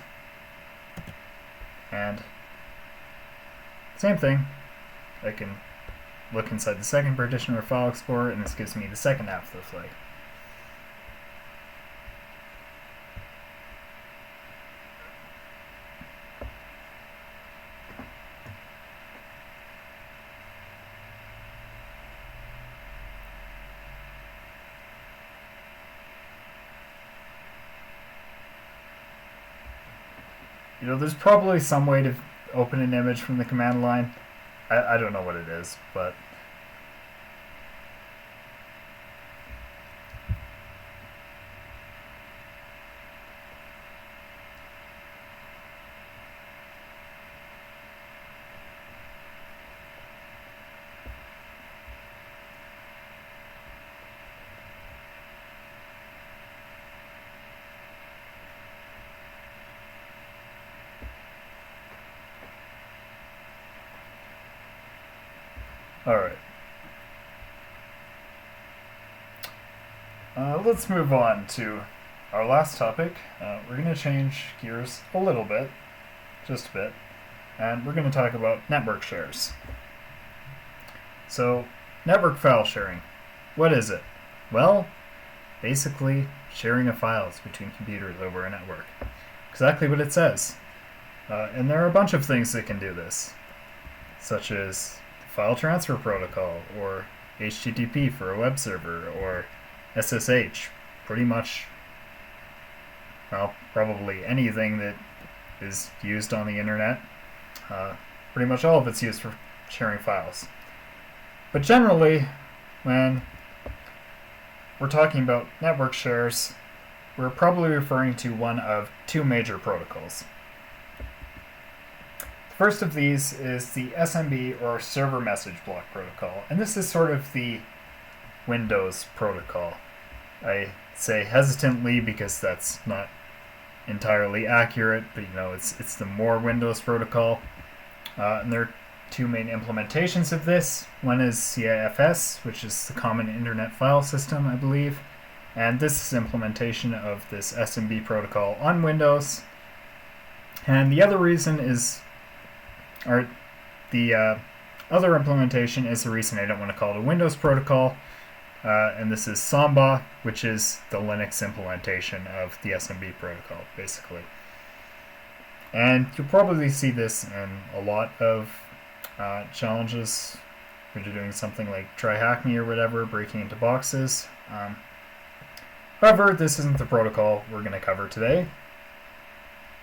And same thing, I can look inside the second partition or File Explorer, and this gives me the second half of the flag. You know, there's probably some way to open an image from the command line. I don't know what it is, but alright. Let's move on to our last topic. We're going to change gears a little bit, just a bit, and we're going to talk about network shares. So, network file sharing. What is it? Well, basically sharing of files between computers over a network. Exactly what it says. And there are a bunch of things that can do this, such as file transfer protocol, or HTTP for a web server, or SSH. Pretty much, well, probably anything that is used on the internet. Pretty much all of it's used for sharing files. But generally, when we're talking about network shares, we're probably referring to one of two major protocols. The first of these is the SMB, or Server Message Block Protocol, and this is sort of the Windows protocol. I say hesitantly because that's not entirely accurate, but you know, it's the more Windows protocol. And there are two main implementations of this. One is CIFS, which is the Common Internet File System, I believe, and this is implementation of this SMB protocol on Windows. And the other reason is, or the other implementation is the reason I don't want to call it a Windows protocol, and this is Samba, which is the Linux implementation of the SMB protocol, basically. And you'll probably see this in a lot of challenges when you're doing something like try hack me or whatever, breaking into boxes. However, this isn't the protocol we're going to cover today.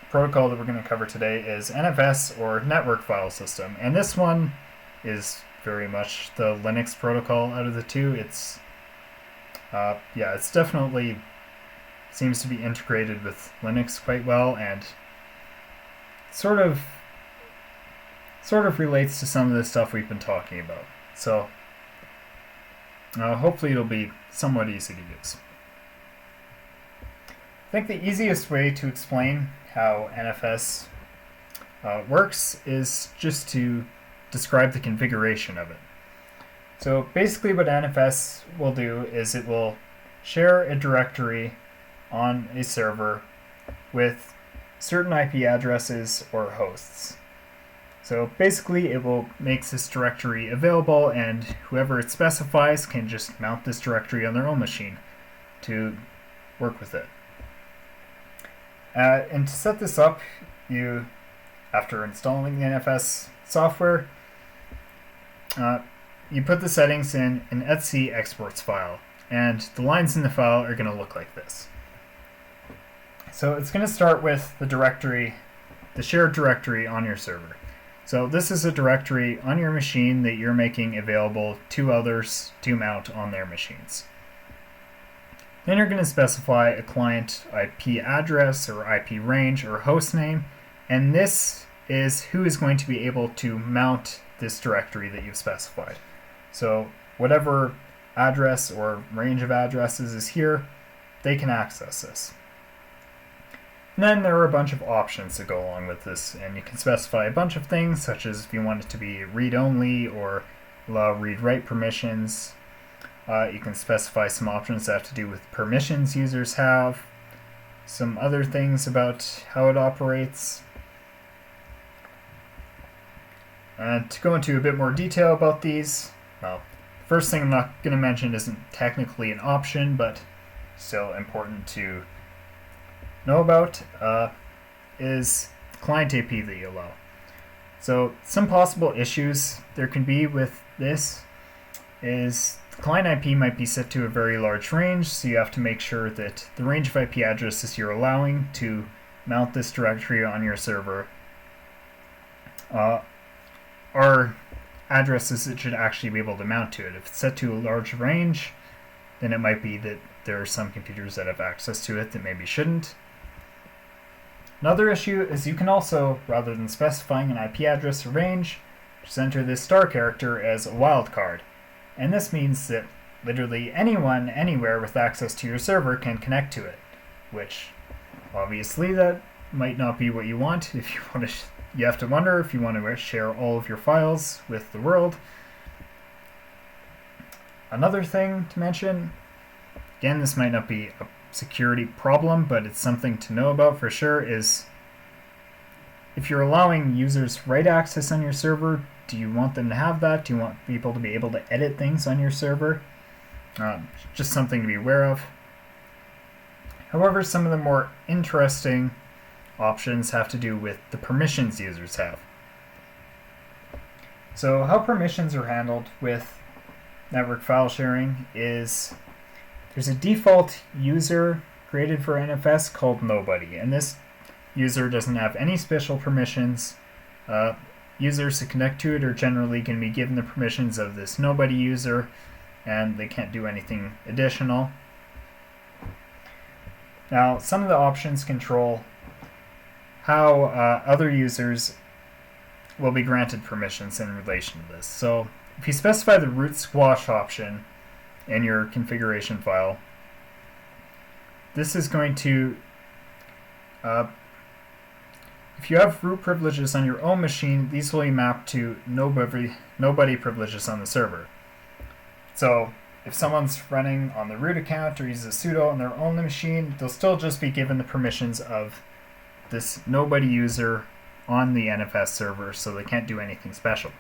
The protocol that we're going to cover today is Ntfs, or Network File System, and this one is very much the Linux protocol out of the two. It's it's definitely seems to be integrated with Linux quite well, and sort of relates to some of the stuff we've been talking about. So hopefully it'll be somewhat easy to use. I think the easiest way to explain how Ntfs works is just to describe the configuration of it. So basically what Ntfs will do is it will share a directory on a server with certain IP addresses or hosts. So basically it will make this directory available, and whoever it specifies can just mount this directory on their own machine to work with it. And to set this up, you, after installing the Ntfs software, you put the settings in an etc exports file, and the lines in the file are going to look like this. So it's going to start with the directory, the shared directory on your server. So this is a directory on your machine that you're making available to others to mount on their machines. Then you're going to specify a client IP address or IP range or host name, and this is who is going to be able to mount this directory that you've specified. So whatever address or range of addresses is here, they can access this. And then there are a bunch of options that go along with this, and you can specify a bunch of things, such as if you want it to be read-only or allow read-write permissions. You can specify some options that have to do with permissions users have, some other things about how it operates. And to go into a bit more detail about these, well, the first thing I'm not going to mention isn't technically an option, but still important to know about, is client AP that you allow. So some possible issues there can be with this is the client IP might be set to a very large range, so you have to make sure that the range of IP addresses you're allowing to mount this directory on your server are addresses that should actually be able to mount to it. If it's set to a large range, then it might be that there are some computers that have access to it that maybe shouldn't. Another issue is you can also, rather than specifying an IP address or range, just enter this star character as a wildcard. And this means that literally anyone, anywhere with access to your server can connect to it, which obviously that might not be what you want. If you want to, you have to wonder if you want to share all of your files with the world. Another thing to mention, again, this might not be a security problem, but it's something to know about for sure, is if you're allowing users write access on your server, do you want them to have that? Do you want people to be able to edit things on your server? Just something to be aware of. However, some of the more interesting options have to do with the permissions users have. So how permissions are handled with network file sharing is there's a default user created for Ntfs called nobody, and this user doesn't have any special permissions. Users to connect to it are generally going to be given the permissions of this nobody user, and they can't do anything additional. Now, some of the options control how other users will be granted permissions in relation to this. So if you specify the root squash option in your configuration file, this is going to if you have root privileges on your own machine, these will be mapped to nobody privileges on the server. So if someone's running on the root account or uses sudo on their own machine, they'll still just be given the permissions of this nobody user on the Ntfs server, so they can't do anything special.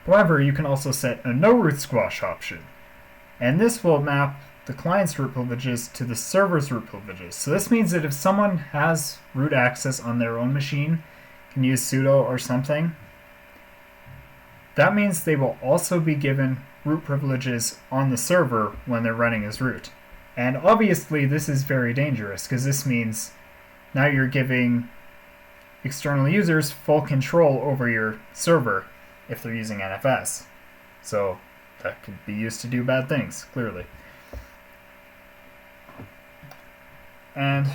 However, you can also set a no root squash option, and this will map the client's root privileges to the server's root privileges. So this means that if someone has root access on their own machine, can use sudo or something, that means they will also be given root privileges on the server when they're running as root. And obviously this is very dangerous, because this means now you're giving external users full control over your server if they're using Ntfs. So that could be used to do bad things, clearly. And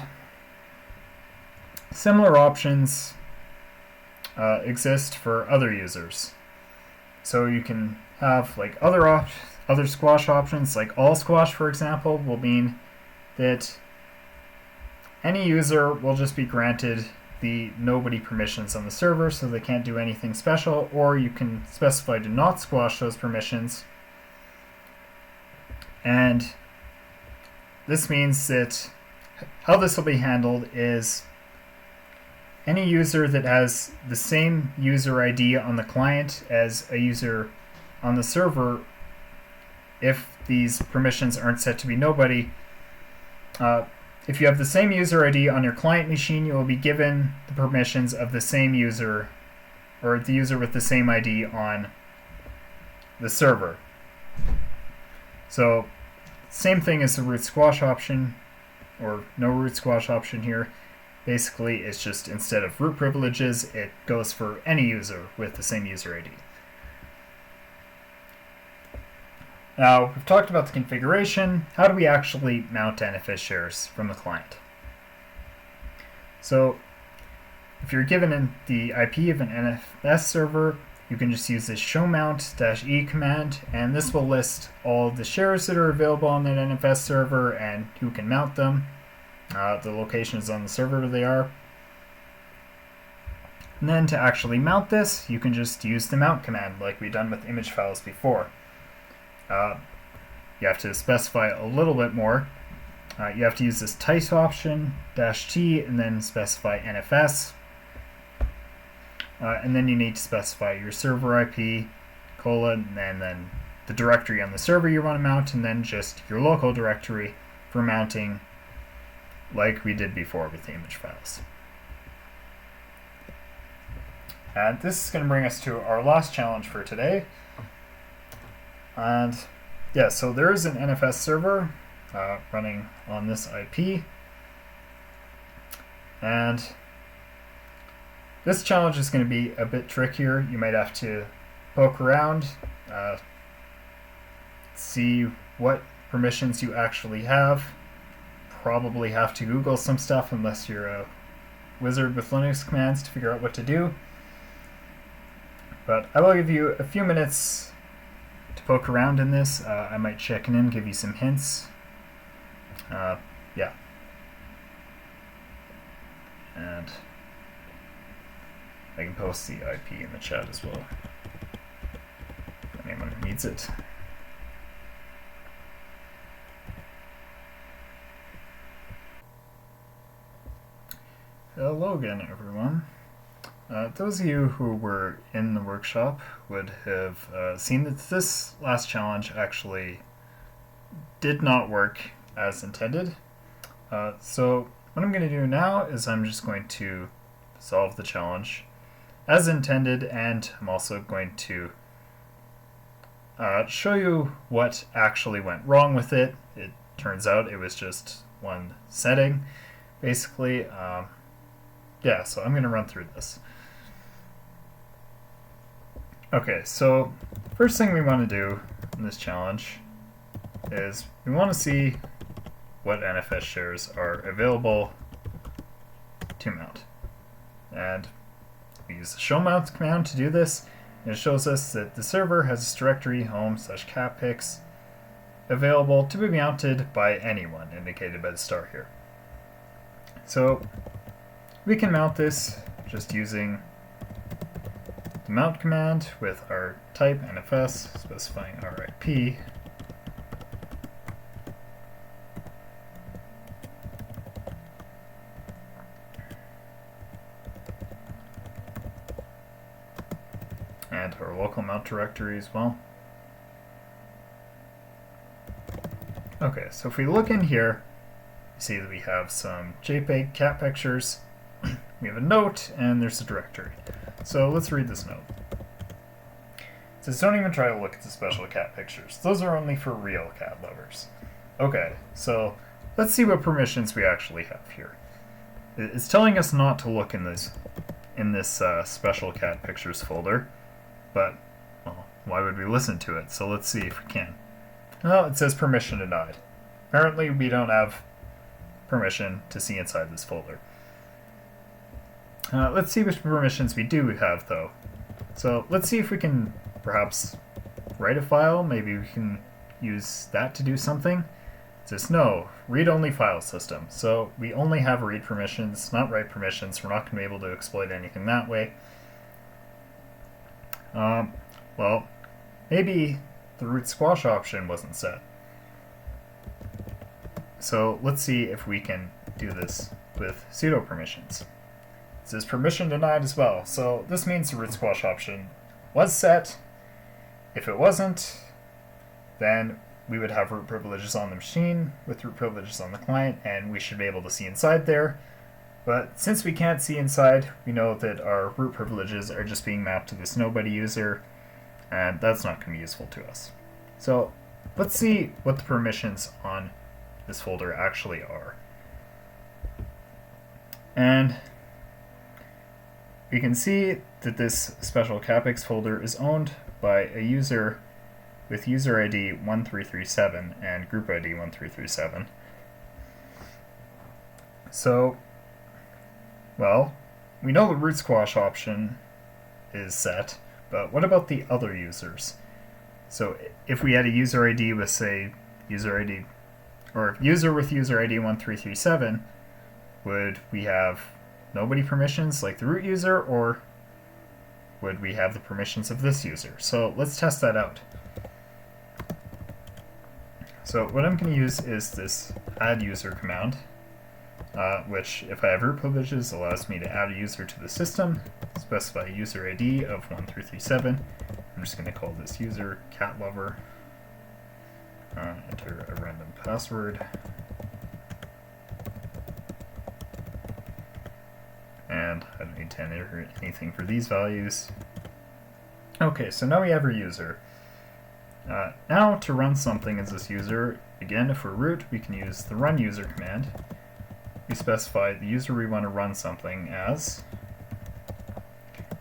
similar options exist for other users. So you can have like other squash options, like all squash, for example, will mean that any user will just be granted the nobody permissions on the server, so they can't do anything special, or you can specify to not squash those permissions. And this means that how this will be handled is any user that has the same user ID on the client as a user on the server, if these permissions aren't set to be nobody, if you have the same user ID on your client machine, you will be given the permissions of the same user, or the user with the same ID on the server. So same thing as the root squash option, or no root squash option here. Basically, it's just instead of root privileges, it goes for any user with the same user ID. Now, we've talked about the configuration. How do we actually mount Ntfs shares from the client? So, if you're given the IP of an Ntfs server, you can just use this show mount-e command, and this will list all of the shares that are available on that Ntfs server and who can mount them. The locations on the server where they are. And then to actually mount this, you can just use the mount command like we've done with image files before. You have to specify a little bit more. You have to use this type option, -t, and then specify Ntfs. And then you need to specify your server IP, and then the directory on the server you want to mount, and then just your local directory for mounting, like we did before with the image files. And this is going to bring us to our last challenge for today. And yeah, so there is an Ntfs server running on this IP. And this challenge is going to be a bit trickier. You might have to poke around, see what permissions you actually have. Probably have to Google some stuff unless you're a wizard with Linux commands to figure out what to do. But I will give you a few minutes to poke around in this. I might check in, give you some hints. Yeah. And I can post the IP in the chat as well, if anyone needs it. Hello again, everyone. Those of you who were in the workshop would have seen that this last challenge actually did not work as intended. So what I'm going to do now is I'm just going to solve the challenge as intended, and I'm also going to show you what actually went wrong with it. It turns out it was just one setting, basically. Yeah, so I'm going to run through this. Okay, so first thing we want to do in this challenge is we want to see what Ntfs shares are available to mount. And we use the show mount command to do this, and it shows us that the server has this directory home/cappics available to be mounted by anyone, indicated by the star here. So we can mount this just using the mount command with our type Ntfs, specifying our IP. and our local mount directory as well. Okay, so if we look in here, you see that we have some JPEG cat pictures, we have a note, and there's a directory. So let's read this note. It says, don't even try to look at the special cat pictures. Those are only for real cat lovers. Okay, so let's see what permissions we actually have here. It's telling us not to look in this special cat pictures folder, but well, why would we listen to it? So let's see if we can. Well, it says permission denied. Apparently we don't have permission to see inside this folder. Let's see which permissions we do have, though. So let's see if we can perhaps write a file. Maybe we can use that to do something. It says no, read-only file system. So we only have read permissions, not write permissions. We're not going to be able to exploit anything that way. Well, maybe the root squash option wasn't set. So let's see if we can do this with sudo permissions. It says permission denied as well. So this means the root squash option was set. If it wasn't, then we would have root privileges on the machine with root privileges on the client, and we should be able to see inside there. But since we can't see inside, we know that our root privileges are just being mapped to this nobody user, and that's not going to be useful to us. So let's see what the permissions on this folder actually are. And we can see that this special capix folder is owned by a user with user ID 1337 and group ID 1337. So, well, we know the root squash option is set, but what about the other users? So if we had a user ID with, say, user ID, or user with user ID 1337, would we have nobody permissions like the root user, or would we have the permissions of this user? So let's test that out. So what I'm going to use is this add user command, which if I have root privileges allows me to add a user to the system, specify a user ID of 1337. I'm just going to call this user cat lover, enter a random password, and I don't need to enter anything for these values. Okay, so now we have our user. Now to run something as this user, again if we're root, we can use the run user command. We specify the user we want to run something as,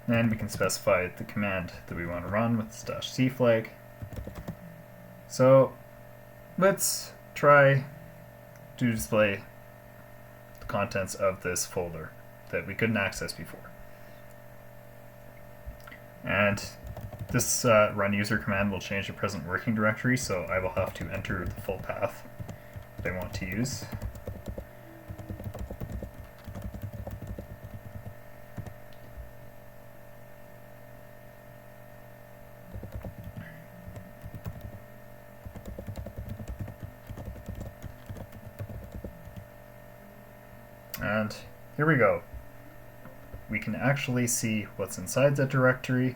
and we can specify the command that we want to run with the /c flag. So let's try to display the contents of this folder that we couldn't access before. And this run user command will change the present working directory, so I will have to enter the full path that I want to use. And here we go. We can actually see what's inside the directory.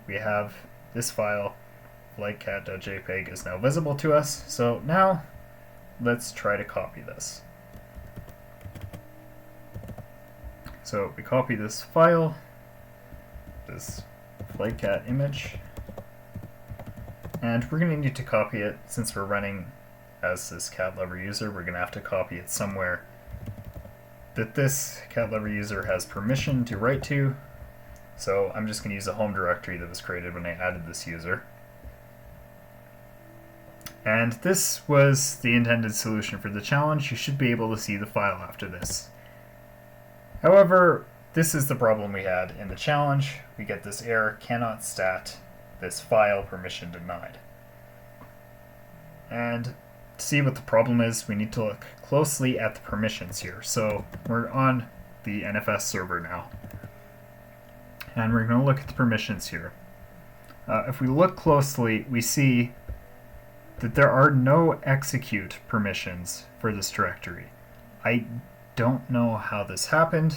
We have this file, flightcat.jpg, is now visible to us. So now let's try to copy this. So we copy this file, this flightcat image, and we're going to need to copy it since we're running as this cat lover user. We're going to have to copy it somewhere that this cat lover user has permission to write to. So I'm just going to use a home directory that was created when I added this user. And this was the intended solution for the challenge. You should be able to see the file after this. However, this is the problem we had in the challenge. We get this error, cannot stat this file permission denied. And to see what the problem is, we need to look closely at the permissions here. So we're on the Ntfs server now, and we're going to look at the permissions here. If we look closely, we see that there are no execute permissions for this directory. I don't know how this happened.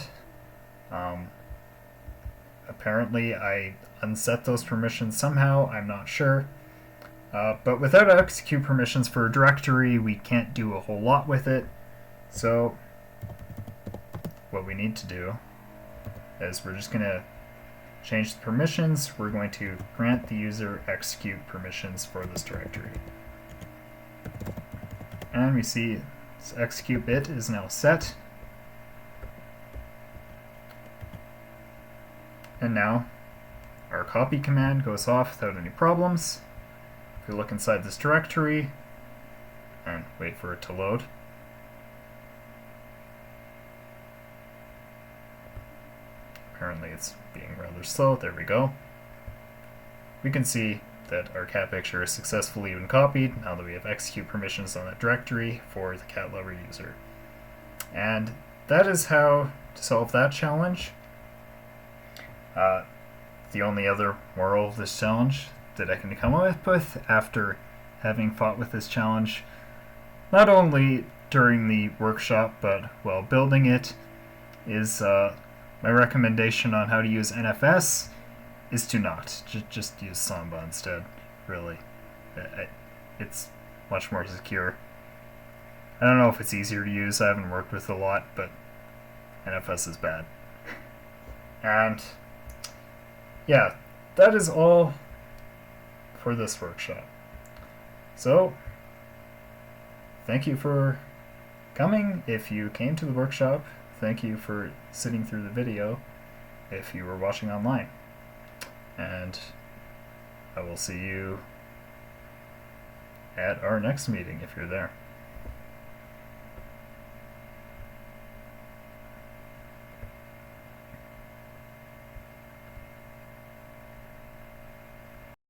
Apparently I unset those permissions somehow, I'm not sure. But without execute permissions for a directory, we can't do a whole lot with it. So what we need to do is we're just going to change the permissions. We're going to grant the user execute permissions for this directory. And we see this execute bit is now set. And now our copy command goes off without any problems. If we look inside this directory and wait for it to load, apparently it's being rather slow. There we go. We can see that our cat picture is successfully been copied now that we have execute permissions on that directory for the cat lover user. And that is how to solve that challenge. The only other moral of this challenge that I can come up with after having fought with this challenge, not only during the workshop but while building it, is my recommendation on how to use Ntfs is to not. Just use Samba instead, really. It's much more secure. I don't know if it's easier to use, I haven't worked with it a lot, but Ntfs is bad. And yeah, that is all for this workshop. So, thank you for coming if you came to the workshop. Thank you for sitting through the video if you were watching online. And I will see you at our next meeting if you're there.